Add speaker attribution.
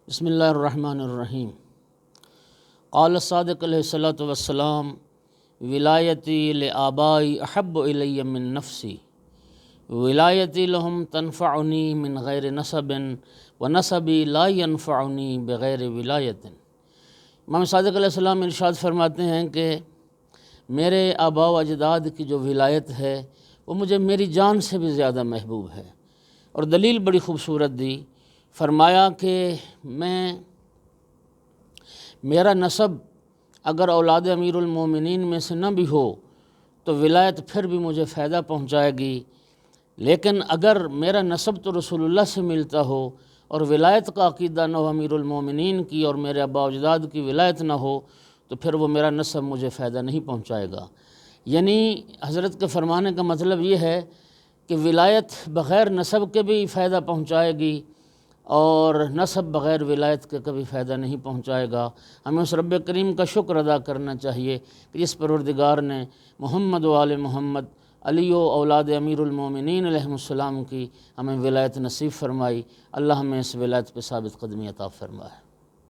Speaker 1: بسم اللہ الرحمن الرحیم۔ قال الصادق علیہ الصلاۃ والسلام ولایتی لآبائی احب الی من نفسی ولایتی لہم تنفعنی من غیر نسب ونسبی لا ینفعنی بغیر ولایت۔ امام صادق علیہ السلام ارشاد فرماتے ہیں کہ میرے آباء و اجداد کی جو ولایت ہے وہ مجھے میری جان سے بھی زیادہ محبوب ہے، اور دلیل بڑی خوبصورت دی۔ فرمایا کہ میرا نسب اگر اولاد امیر المومنین میں سے نہ بھی ہو تو ولایت پھر بھی مجھے فائدہ پہنچائے گی، لیکن اگر میرا نسب تو رسول اللہ سے ملتا ہو اور ولایت کا عقیدہ نہ ہو امیر المومنین کی، اور میرے آباء و اجداد کی ولایت نہ ہو، تو پھر وہ میرا نسب مجھے فائدہ نہیں پہنچائے گا۔ یعنی حضرت کے فرمانے کا مطلب یہ ہے کہ ولایت بغیر نسب کے بھی فائدہ پہنچائے گی، اور نسب بغیر ولایت کے کبھی فائدہ نہیں پہنچائے گا۔ ہمیں اس رب کریم کا شکر ادا کرنا چاہیے کہ جس پروردگار نے محمد و آل محمد، علی و اولاد امیر المومنین علیہ السلام کی ہمیں ولایت نصیب فرمائی۔ اللہ ہمیں اس ولایت پہ ثابت قدمی عطا فرمائے۔